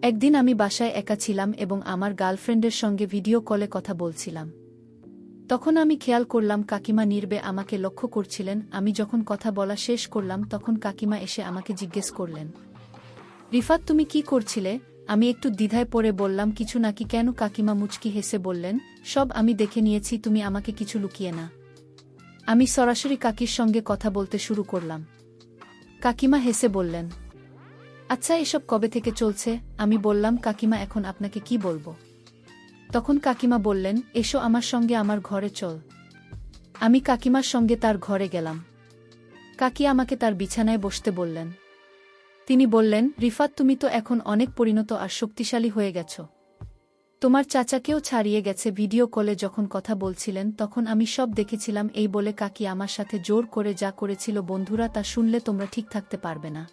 একদিন আমি বাসায় একা ছিলাম এবং আমার গার্লফ্রেন্ডের সঙ্গে ভিডিও কলে কথা বলছিলাম। তখন আমি খেয়াল করলাম কাকিমা নীরবে আমাকে লক্ষ্য করছিলেন। আমি যখন কথা বলা শেষ করলাম তখন কাকিমা এসে আমাকে জিজ্ঞেস করলেন, রিফাত তুমি কি করছিলে? আমি একটু দ্বিধায় পড়ে বললাম, কিছু নাকি। কেন? কাকিমা মুচকি হেসে বললেন, সব আমি দেখে নিয়েছি, তুমি আমাকে কিছু লুকিয়ে না। আমি সরাসরি কাকির সঙ্গে কথা বলতে শুরু করলাম। কাকিমা হেসে বললেন, আচ্ছা এসব কবে থেকে চলছে? আমি বললাম, কাকিমা এখন আপনাকে কি বলবো? তখন কাকিমা বললেন, এসো আমার সঙ্গে আমার ঘরে চল। আমি কাকিমার সঙ্গে তার ঘরে গেলাম। কাকি আমাকে তার বিছানায় বসতে বললেন। তিনি বললেন, রিফাত তুমি তো এখন অনেক পরিণত আর শক্তিশালী হয়ে গেছ। তোমার চাচাকেও ছাড়িয়ে গেছে। ভিডিও কলে যখন কথা বলছিলেন তখন আমি সব দেখেছিলাম। এই বলে কাকি আমার সাথে জোর করে যা করেছিল বন্ধুরা তা শুনলে তোমরা ঠিক থাকতে পারবে না।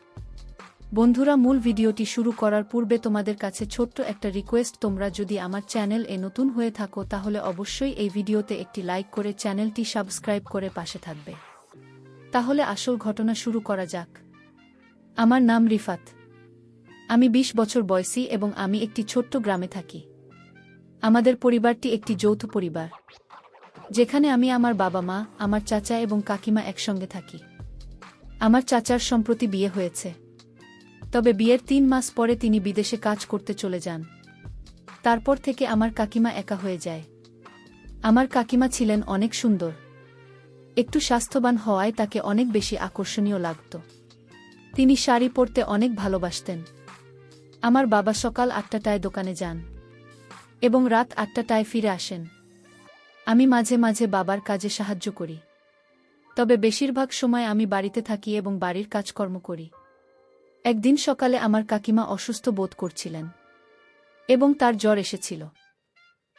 বন্ধুরা, মূল ভিডিওটি শুরু করার পূর্বে তোমাদের কাছে ছোট্ট একটা রিকোয়েস্ট, তোমরা যদি আমার চ্যানেল এ নতুন হয়ে থাকো তাহলে অবশ্যই এই ভিডিওতে একটি লাইক করে চ্যানেলটি সাবস্ক্রাইব করে পাশে থাকবে। তাহলে আসল ঘটনা শুরু করা যাক। আমার নাম রিফাত। আমি 20 বছর বয়সী এবং আমি একটি ছোট্ট গ্রামে থাকি। আমাদের পরিবারটি একটি যৌথ পরিবার, যেখানে আমি, আমার বাবা মা, আমার চাচা এবং কাকিমা একসঙ্গে থাকি। আমার চাচার সম্প্রতি বিয়ে হয়েছে, তবে বিয়ের 3 মাস পরে তিনি বিদেশে কাজ করতে চলে যান। তারপর থেকে আমার কাকিমা একা হয়ে যায়। আমার কাকিমা ছিলেন অনেক সুন্দর। একটু স্বাস্থ্যবান হওয়ায় তাকে অনেক বেশি আকর্ষণীয় লাগত। তিনি শাড়ি পরতে অনেক ভালোবাসতেন। আমার বাবা সকাল 8টায় দোকানে যান এবং রাত 8টায় ফিরে আসেন। আমি মাঝে মাঝে বাবার কাজে সাহায্য করি, তবে বেশিরভাগ সময় আমি বাড়িতে থাকি এবং বাড়ির কাজকর্ম করি। একদিন সকালে আমার কাকিমা অসুস্থ বোধ করছিলেন এবং তার জ্বর এসেছিল।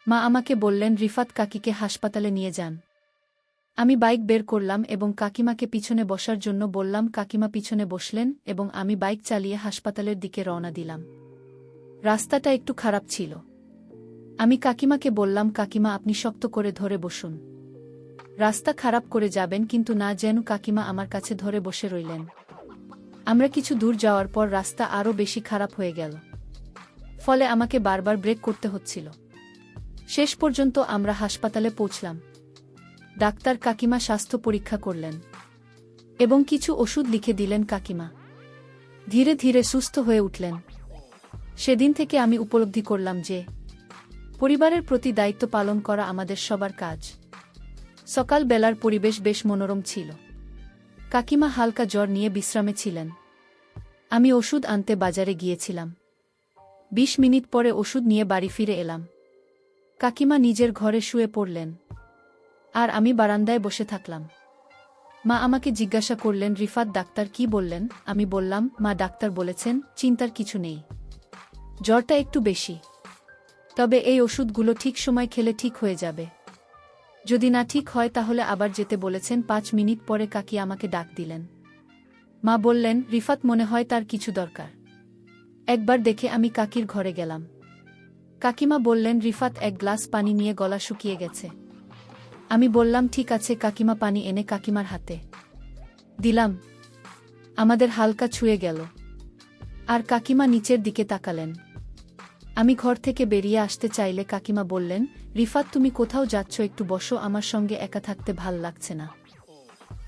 মা আমাকে বললেন, রিফাত কাকিকে হাসপাতালে নিয়ে যান। আমি বাইক বের করলাম এবং কাকিমাকে পিছনে বসার জন্য বললাম। কাকিমা পিছনে বসলেন এবং আমি বাইক চালিয়ে হাসপাতালের দিকে রওনা দিলাম। রাস্তাটা একটু খারাপ ছিল। আমি কাকিমাকে বললাম, কাকিমা আপনি শক্ত করে ধরে বসুন। রাস্তা খারাপ করে যাবেন কিন্তু না। যেন কাকিমা আমার কাছে ধরে বসে রইলেন। আমরা কিছু দূর যাওয়ার পর রাস্তা আরও বেশি খারাপ হয়ে গেল, ফলে আমাকে বারবার ব্রেক করতে হচ্ছিল। শেষ পর্যন্ত আমরা হাসপাতালে পৌঁছলাম। ডাক্তার কাকিমা স্বাস্থ্য পরীক্ষা করলেন এবং কিছু ওষুধ লিখে দিলেন। কাকিমা ধীরে ধীরে সুস্থ হয়ে উঠলেন। সেদিন থেকে আমি উপলব্ধি করলাম যে পরিবারের প্রতি দায়িত্ব পালন করা আমাদের সবার কাজ। সকাল বেলার পরিবেশ বেশ মনোরম ছিল। কাকিমা হালকা জ্বর নিয়ে বিশ্রামে ছিলেন। আমি ওষুধ আনতে বাজারে গিয়েছিলাম। 20 মিনিট পরে ওষুধ নিয়ে বাড়ি ফিরে এলাম। কাকিমা নিজের ঘরে শুয়ে পড়লেন আর আমি বারান্দায় বসে থাকলাম। মা আমাকে জিজ্ঞাসা করলেন, রিফাত ডাক্তার কি বললেন? আমি বললাম, মা ডাক্তার বলেছেন চিন্তার কিছু নেই, জ্বরটা একটু বেশি, তবে এই ওষুধগুলো ঠিক সময় খেলে ঠিক হয়ে যাবে। যদি না ঠিক হয় তাহলে আবার যেতে বলেছেন। 5 মিনিট পরে কাকি আমাকে ডাক দিলেন। মা বললেন, রিফাত মনে হয় তার কিছু দরকার, একবার দেখে। আমি কাকির ঘরে গেলাম। কাকিমা বললেন, রিফাত 1 গ্লাস পানি নিয়ে, গলা শুকিয়ে গেছে। আমি বললাম, ঠিক আছে। কাকিমা পানি এনে কাকিমার হাতে দিলাম। আমাদের হালকা ছুঁয়ে গেল আর কাকিমা নিচের দিকে তাকালেন। আমি ঘর থেকে বেরিয়ে আসতে চাইলে কাকিমা বললেন, রিফাত তুমি কোথাও যাচ্ছ? একটু বসো, আমার সঙ্গে একা থাকতে ভাল লাগছে না।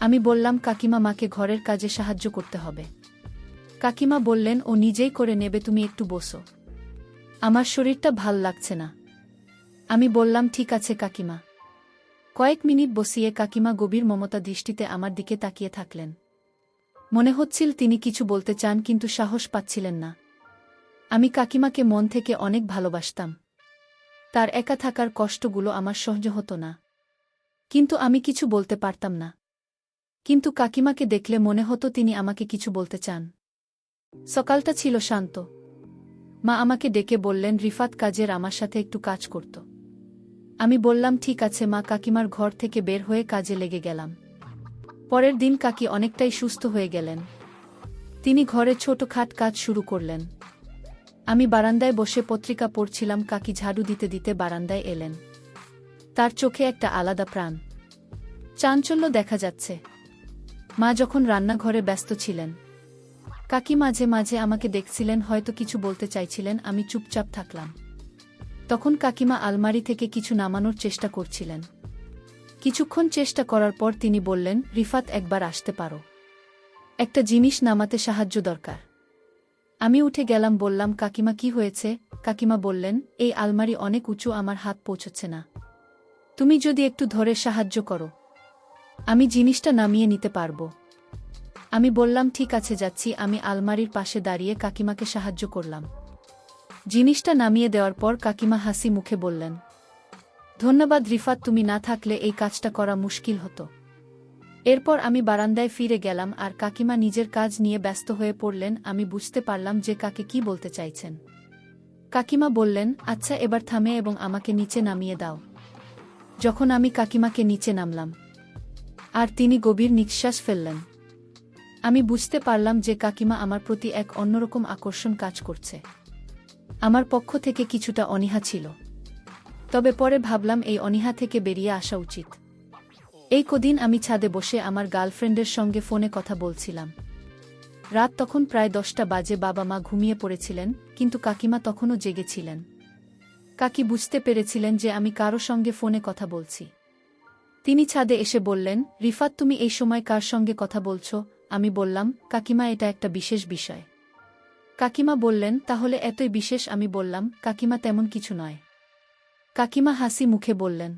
আমি বললাম, কাকিমা মাকে ঘরের কাজে সাহায্য করতে হবে। কাকিমা বললেন, ও নিজেই করে নেবে, তুমি একটু বসো, আমার শরীরটা ভাল লাগছে না। আমি বললাম, ঠিক আছে কাকিমা। কয়েক মিনিট বসিয়ে কাকিমা গভীর মমতা দৃষ্টিতে আমার দিকে তাকিয়ে থাকলেন। মনে হচ্ছিল তিনি কিছু বলতে চান কিন্তু সাহস পাচ্ছিলেন না। আমি কাকিমাকে মন থেকে অনেক ভালোবাসতাম। তার একা থাকার কষ্টগুলো আমার সহ্য হতো না, কিন্তু আমি কিছু বলতে পারতাম না। কিন্তু কাকিমাকে দেখলে মনে হতো তিনি আমাকে কিছু বলতে চান। সকালটা ছিল শান্ত। মা আমাকে ডেকে বললেন, রিফাত কাজের আমার সাথে একটু কাজ করত। আমি বললাম, ঠিক আছে মা। কাকিমার ঘর থেকে বের হয়ে কাজে লেগে গেলাম। পরের দিন কাকি অনেকটাই সুস্থ হয়ে গেলেন। তিনি ঘরে ছোটখাট কাজ শুরু করলেন। আমি বারান্দায় বসে পত্রিকা পড়ছিলাম। কাকি ঝাড়ু দিতে দিতে বারান্দায় এলেন। তার চোখে একটা আলাদা প্রাণ, চাঞ্চল্য দেখা যাচ্ছে। মা যখন রান্নাঘরে ব্যস্ত ছিলেন, কাকি মাঝে মাঝে আমাকে দেখছিলেন, হয়তো কিছু বলতে চাইছিলেন, আমি চুপচাপ থাকলাম। তখন কাকিমা আলমারি থেকে কিছু নামানোর চেষ্টা করছিলেন। কিছুক্ষণ চেষ্টা করার পর তিনি বললেন, রিফাত, একবার আসতে পারো? একটা জিনিস নামাতে সাহায্য দরকার। আমি উঠে গেলাম, বললাম, কাকিমা কি হয়েছে? কাকিমা বললেন, এই আলমারি অনেক উঁচু, আমার হাত পৌঁছচ্ছে না। তুমি যদি একটু ধরে সাহায্য করো, আমি জিনিসটা নামিয়ে নিতে পারবো। আমি বললাম, ঠিক আছে, যাচ্ছি। আমি আলমারির পাশে দাঁড়িয়ে কাকিমাকে সাহায্য করলাম। জিনিসটা নামিয়ে দেওয়ার পর কাকিমা হাসি মুখে বললেন, ধন্যবাদ রিফাত, তুমি না থাকলে এই কাজটা করা মুশকিল হতো। এরপর আমি বারান্দায় ফিরে গেলাম আর কাকিমা নিজের কাজ নিয়ে ব্যস্ত হয়ে পড়লেন। আমি বুঝতে পারলাম যে কাকে কি বলতে চাইছেন। কাকিমা বললেন, আচ্ছা, এবার থামে এবং আমাকে নিচে নামিয়ে দাও। যখন আমি কাকিমাকে নিচে নামলাম আর তিনি গভীর নিঃশ্বাস ফেললেন, আমি বুঝতে পারলাম যে কাকিমা আমার প্রতি এক অন্যরকম আকর্ষণ কাজ করছে। আমার পক্ষ থেকে কিছুটা অনীহা ছিল, তবে পরে ভাবলাম এই অনীহা থেকে বেরিয়ে আসা উচিত। এই কদিন আমি ছাদে বসে আমার গার্লফ্রেন্ডের সঙ্গে ফোনে কথা বলছিলাম। রাত তখন প্রায় 10টা বাজে। বাবা মা ঘুমিয়ে পড়েছিলেন, কিন্তু কাকিমা তখনও জেগেছিলেন। কাকি বুঝতে পেরেছিলেন যে আমি কারো সঙ্গে ফোনে কথা বলছি। তিনি ছাদে এসে বললেন, রিফাত, তুমি এই সময় কার সঙ্গে কথা বলছো? আমি বললাম, কাকিমা, এটা একটা বিশেষ বিষয়। কাকিমা বললেন, তাহলে এতই বিশেষ? আমি বললাম, কাকিমা, তেমন কিছু নয়। কাকিমা হাসি মুখে বললেন,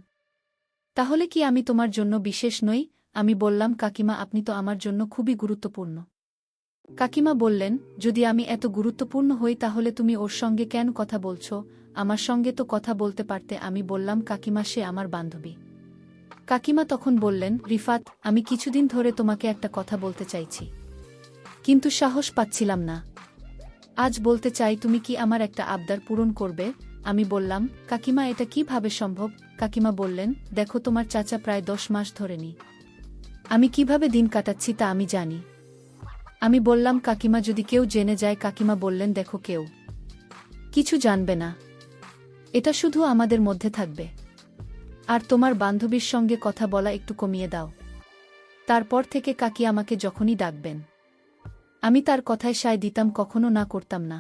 তাহলে কি আমি তোমার জন্য বিশেষ নই? আমি বললাম, কাকিমা, আপনি তো আমার জন্য খুবই গুরুত্বপূর্ণ। কাকিমা বললেন, যদি আমি এত গুরুত্বপূর্ণ হই তাহলে তুমি ওর সঙ্গে কেন কথা বলছো? আমার সঙ্গে তো কথা বলতে পারতে। আমি বললাম, কাকিমা, সে আমার বান্ধবী। কাকিমা তখন বললেন, রিফাত, আমি কিছুদিন ধরে তোমাকে একটা কথা বলতে চাইছি, কিন্তু সাহস পাচ্ছিলাম না। আজ বলতে চাই, তুমি কি আমার একটা আবদার পূরণ করবে? আমি বললাম, কাকিমা, এটা কিভাবে সম্ভব? কাকিমা বললেন, দেখো, তোমার চাচা প্রায় 10 মাস ধরে নি আমি কিভাবে দিন কাটাচ্ছি তা আমি জানি। আমি বললাম, কাকিমা, যদি কেউ জেনে যায়? কাকিমা বললেন, দেখো, কেউ কিছু জানবে না, এটা শুধু আমাদের মধ্যে থাকবে। আর তোমার বান্ধবীর সঙ্গে কথা বলা একটু কমিয়ে দাও। তারপর থেকে কাকি আমাকে যখনই ডাকবেন আমি তার কথায় সায় দিতাম, কখনো না করতাম না,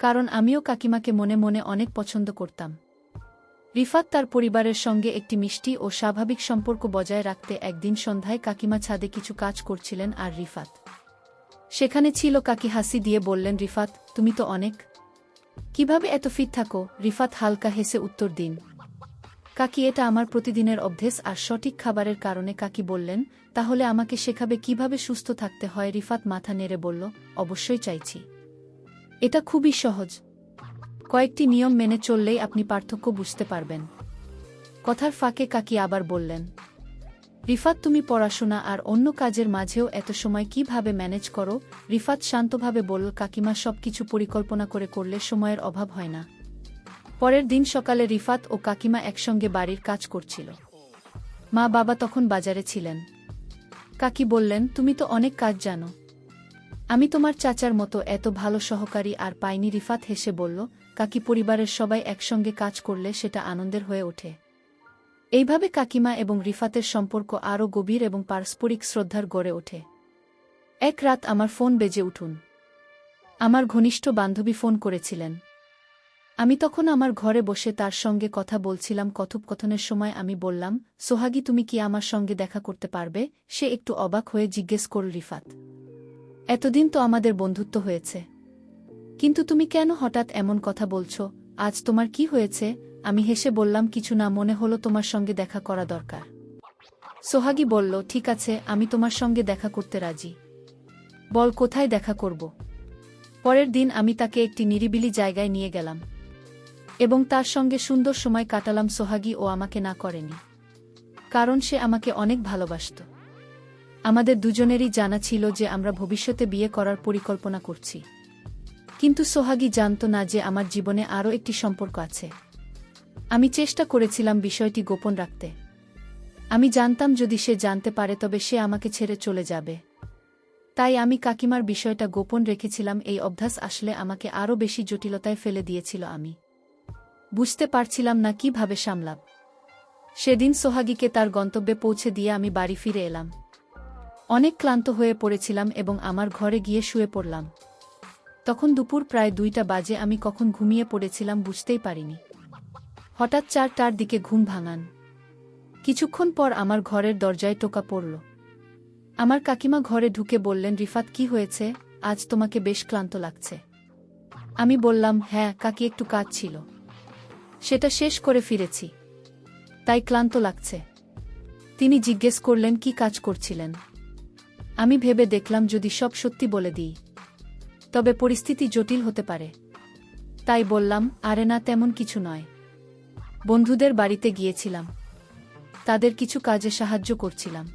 কারণ আমিও কাকিমাকে মনে মনে অনেক পছন্দ করতাম। রিফাত তার পরিবারের সঙ্গে একটি মিষ্টি ও স্বাভাবিক সম্পর্ক বজায় রাখতে একদিন সন্ধ্যায় কাকিমা ছাদে কিছু কাজ করছিলেন আর রিফাত সেখানে ছিল। কাকি হাসি দিয়ে বললেন, রিফাত, তুমি তো অনেক, কিভাবে এত ফিট থাকো? রিফাত হালকা হেসে উত্তর দিন, কাকি, এটা আমার প্রতিদিনের অভ্যেস আর সঠিক খাবারের কারণে। কাকি বললেন, তাহলে আমাকে শেখাবে কিভাবে সুস্থ থাকতে হয়? রিফাত মাথা নেড়ে বলল, অবশ্যই চাইছি। এটা খুবই সহজ, কয়েকটি নিয়ম মেনে চললেই আপনি পার্থক্য বুঝতে পারবেন। কথার ফাঁকে কাকি আবার বললেন, রিফাত, তুমি পড়াশোনা আর অন্য কাজের মাঝেও এত সময় কিভাবে ম্যানেজ করো? রিফাত শান্তভাবে বলল, কাকিমা, সবকিছু পরিকল্পনা করে করলে সময়ের অভাব হয় না। পরের দিন সকালে রিফাত ও কাকিমা একসঙ্গে বাড়ির কাজ করছিল। মা বাবা তখন বাজারে ছিলেন। কাকি বললেন, তুমি তো অনেক কাজ জানো, আমি তোমার চাচার মতো এত ভালো সহকারী আর পাইনি। রিফাত হেসে বলল, কাকি, পরিবারের সবাই একসঙ্গে কাজ করলে সেটা আনন্দের হয়ে ওঠে। এইভাবে কাকিমা এবং রিফাতের সম্পর্ক আরও গভীর এবং পারস্পরিক শ্রদ্ধার গড়ে ওঠে। এক রাত আমার ফোন বেজে উঠুন। আমার ঘনিষ্ঠ বান্ধবী ফোন করেছিলেন। আমি তখন আমার ঘরে বসে তার সঙ্গে কথা বলছিলাম। কথোপকথনের সময় আমি বললাম, সোহাগী, তুমি কি আমার সঙ্গে দেখা করতে পারবে? সে একটু অবাক হয়ে জিজ্ঞেস করল, রিফাত, এতদিন তো আমাদের বন্ধুত্ব হয়েছে, কিন্তু তুমি কেন হঠাৎ এমন কথা বলছো? আজ তোমার কি হয়েছে? আমি হেসে বললাম, কিছু না, মনে হলো তোমার সঙ্গে দেখা করা দরকার। সোহাগী বলল, ঠিক আছে, আমি তোমার সঙ্গে দেখা করতে রাজি। বল, কোথায় দেখা করব? পরের দিন আমি তাকে একটি নিরিবিলি জায়গায় নিয়ে গেলাম এবং তার সঙ্গে সুন্দর সময় কাটালাম। সোহাগী ও আমাকে না করেনি, কারণ সে আমাকে অনেক ভালোবাসত। আমাদের দুজনেরই জানা ছিল যে আমরা ভবিষ্যতে বিয়ে করার পরিকল্পনা করছি, কিন্তু সোহাগী জানত না যে আমার জীবনে আরও একটি সম্পর্ক আছে। আমি চেষ্টা করেছিলাম বিষয়টি গোপন রাখতে। আমি জানতাম যদি সে জানতে পারে তবে সে আমাকে ছেড়ে চলে যাবে। তাই আমি কাকিমার বিষয়টা গোপন রেখেছিলাম। এই অভ্যাস আসলে আমাকে আরও বেশি জটিলতায় ফেলে দিয়েছিল। আমি বুঝতে পারছিলাম না কিভাবে সামলাব। সেদিন সোহাগীকে তার গন্তব্যে পৌঁছে দিয়ে আমি বাড়ি ফিরে এলাম। অনেক ক্লান্ত হয়ে পড়েছিলাম এবং আমার ঘরে গিয়ে শুয়ে পড়লাম। তখন দুপুর প্রায় 2টা বাজে। আমি কখন ঘুমিয়ে পড়েছিলাম বুঝতেই পারিনি। হঠাৎ 4টার দিকে ঘুম ভাঙান। কিছুক্ষণ পর আমার ঘরের দরজায় টোকা পড়ল। আমার কাকিমা ঘরে ঢুকে বললেন, রিফাত, কি হয়েছে? আজ তোমাকে বেশ ক্লান্ত লাগছে। আমি বললাম, হ্যাঁ কাকি, একটু কাজ ছিল, সেটা শেষ করে ফিরেছি, তাই ক্লান্ত লাগছে। তিনি জিজ্ঞেস করলেন, কি কাজ করছিলেন? আমি ভেবে দেখলাম যদি সব সত্যি বলে দিই তবে পরিস্থিতি জটিল হতে পারে। তাই বললাম, আরে না, তেমন কিছু নয়। বন্ধুদের বাড়িতে গিয়েছিলাম, তাদের কিছু কাজে সাহায্য করছিলাম।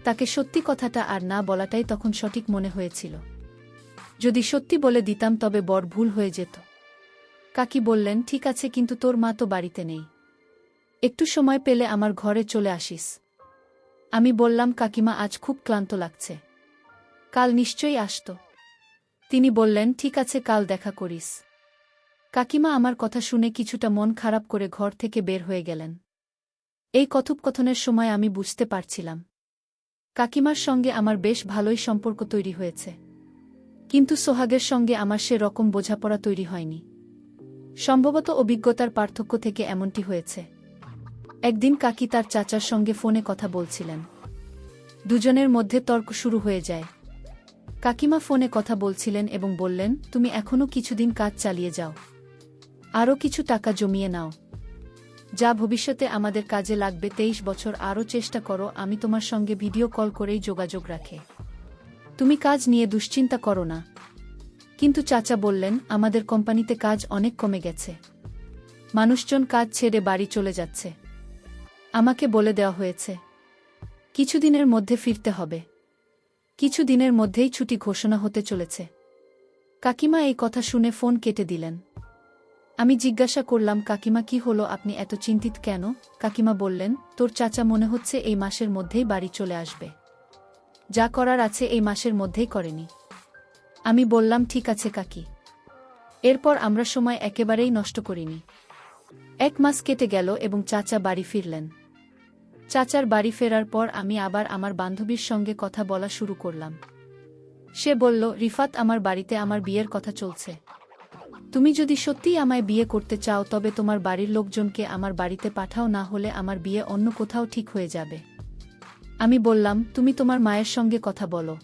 তাকে সত্যি কথাটা আর না বলাটাই তখন সঠিক মনে হয়েছিল। যদি সত্যি বলে দিতাম তবে বড় ভুল হয়ে যেত। কাকি বললেন, ঠিক আছে, কিন্তু তোর মা তো বাড়িতে নেই, একটু সময় পেলে আমার ঘরে চলে আসিস। আমি বললাম, কাকিমা, আজ খুব ক্লান্ত লাগছে, কাল নিশ্চয়ই আসতো। তিনি বললেন, ঠিক আছে, কাল দেখা করিস। কাকিমা আমার কথা শুনে কিছুটা মন খারাপ করে ঘর থেকে বের হয়ে গেলেন। এই কথোপকথনের সময় আমি বুঝতে পারছিলাম কাকিমার সঙ্গে আমার বেশ ভালোই সম্পর্ক তৈরি হয়েছে, কিন্তু সোহাগের সঙ্গে আমার সে রকম বোঝাপড়া তৈরি হয়নি। সম্ভবত অভিজ্ঞতার পার্থক্য থেকে এমনটি হয়েছে। একদিন কাকি তার চাচার সঙ্গে ফোনে কথা বলছিলেন। দুজনের মধ্যে তর্ক শুরু হয়ে যায়। কাকিমা ফোনে কথা বলছিলেন এবং বললেন, তুমি এখনও কিছুদিন কাজ চালিয়ে যাও, আরও কিছু টাকা জমিয়ে নাও, যা ভবিষ্যতে আমাদের কাজে লাগবে। 23 বছর আরও চেষ্টা করো, আমি তোমার সঙ্গে ভিডিও কল করেই যোগাযোগ রাখে। তুমি কাজ নিয়ে দুশ্চিন্তা করো না। কিন্তু চাচা বললেন, আমাদের কোম্পানিতে কাজ অনেক কমে গেছে, মানুষজন কাজ ছেড়ে বাড়ি চলে যাচ্ছে। আমাকে বলে দেওয়া হয়েছে কিছুদিনের মধ্যে ফিরতে হবে, কিছুদিনের মধ্যেই ছুটি ঘোষণা হতে চলেছে। কাকিমা এই কথা শুনে ফোন কেটে দিলেন। আমি জিজ্ঞাসা করলাম, কাকিমা, কি হলো, আপনি এত চিন্তিত কেন? কাকিমা বললেন, তোর চাচা মনে হচ্ছে এই মাসের মধ্যেই বাড়ি চলে আসবে, যা করার আছে এই মাসের মধ্যেই করেনি। আমি বললাম, ঠিক আছে কাকি। এরপর আমরা সময় একেবারেই নষ্ট করিনি। 1 মাস কেটে গেল এবং চাচা বাড়ি ফিরলেন। চাচার বাড়ি ফেরার পর আমি আবার আমার বান্ধবীর সঙ্গে কথা বলা শুরু করলাম। সে বলল, রিফাত, আমার বাড়িতে আমার বিয়ের কথা চলছে। তুমি যদি সত্যিই আমায় বিয়ে করতে চাও তবে তোমার বাড়ির লোকজনকে আমার বাড়িতে পাঠাও, না হলে আমার বিয়ে অন্য কোথাও ঠিক হয়ে যাবে। আমি বললাম, তুমি তোমার মায়ের সঙ্গে কথা বলো।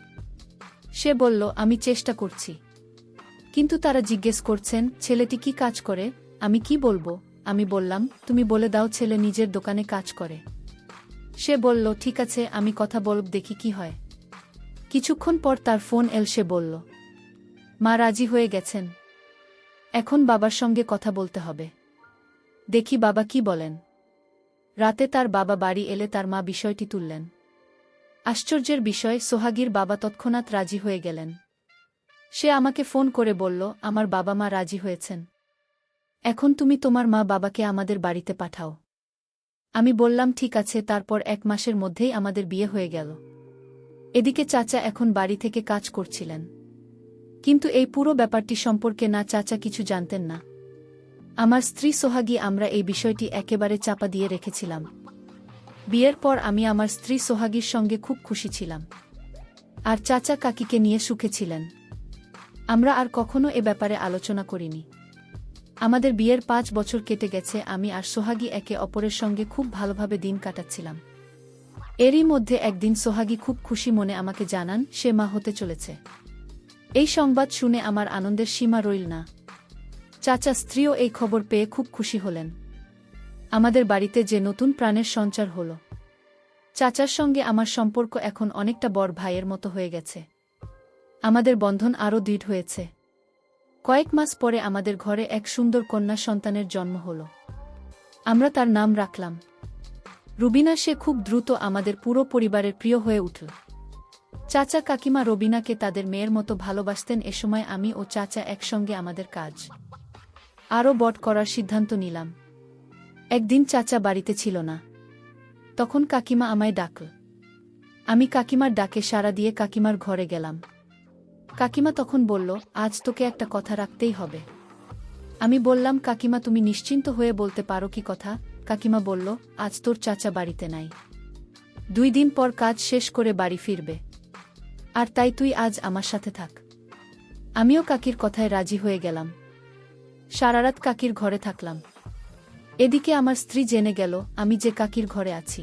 সে বলল, আমি চেষ্টা করছি, কিন্তু তারা জিজ্ঞেস করছেন ছেলেটি কি কাজ করে। আমি কি বলবো? আমি বললাম, তুমি বলে দাও ছেলে নিজের দোকানে কাজ করে। সে বলল, ঠিক আছে, আমি কথা বলব, দেখি কি হয়। কিছুক্ষণ পর তার ফোন এল। সে বলল, মা রাজি হয়ে গেছেন, এখন বাবার সঙ্গে কথা বলতে হবে, দেখি বাবা কি বলেন। রাতে তার বাবা বাড়ি এলে তার মা বিষয়টি তুললেন। আশ্চর্যের বিষয়, সোহাগীর বাবা তৎক্ষণাৎ রাজি হয়ে গেলেন। সে আমাকে ফোন করে বলল, আমার বাবা মা রাজি হয়েছেন, এখন তুমি তোমার মা বাবাকে আমাদের বাড়িতে পাঠাও। আমি বললাম, ঠিক আছে। তারপর 1 মাসের মধ্যেই আমাদের বিয়ে হয়ে গেল। এদিকে চাচা এখন বাড়ি থেকে কাজ করছিলেন, কিন্তু এই পুরো ব্যাপারটি সম্পর্কে না চাচা কিছু জানতেন না। আমার স্ত্রী সোহাগী, আমরা এই বিষয়টি একেবারে চাপা দিয়ে রেখেছিলাম। বিয়ের পর আমি আমার স্ত্রী সোহাগীর সঙ্গে খুব খুশি ছিলাম, আর চাচা কাকিকে নিয়ে সুখে ছিলেন। আমরা আর কখনো এ ব্যাপারে আলোচনা করিনি। আমাদের বিয়ের 5 বছর কেটে গেছে। আমি আর সোহাগী একে অপরের সঙ্গে খুব ভালোভাবে দিন কাটাচ্ছিলাম। এরই মধ্যে একদিন সোহাগী খুব খুশি মনে আমাকে জানান সে মা হতে চলেছে। এই সংবাদ শুনে আমার আনন্দের সীমা রইল না। চাচা স্ত্রীও এই খবর পেয়ে খুব খুশি হলেন। আমাদের বাড়িতে যে নতুন প্রাণের সঞ্চার হলো। চাচার সঙ্গে আমার সম্পর্ক এখন অনেকটা বড় ভাইয়ের মতো হয়ে গেছে। আমাদের বন্ধন আরও দৃঢ় হয়েছে। কয়েক মাস পরে আমাদের ঘরে এক সুন্দর কন্যা সন্তানের জন্ম হল। আমরা তার নাম রাখলাম রুবিনা। সে খুব দ্রুত আমাদের পুরো পরিবারের প্রিয় হয়ে উঠল। চাচা কাকিমা রবিনাকে তাদের মেয়ের মতো ভালোবাসতেন। এ সময় আমি ও চাচা একসঙ্গে আমাদের কাজ আরও বড় করার সিদ্ধান্ত নিলাম। একদিন চাচা বাড়িতে ছিল না, তখন কাকিমা আমায় ডাকল। আমি কাকিমার ডাকে সাড়া দিয়ে কাকিমার ঘরে গেলাম। কাকিমা তখন বলল, আজ তোকে একটা কথা রাখতেই হবে। আমি বললাম, কাকিমা, তুমি নিশ্চিন্ত হয়ে বলতে পারো কি কথা? কাকিমা বলল, আজ তোর চাচা বাড়িতে নাই, 2 দিন পর কাজ শেষ করে বাড়ি ফিরবে। আর তাই তুই আজ আমার সাথে থাক। আমিও কাকির কথায় রাজি হয়ে গেলাম। সারারাত কাকির ঘরে থাকলাম। এদিকে আমার স্ত্রী জেনে গেল আমি যে কাকির ঘরে আছি।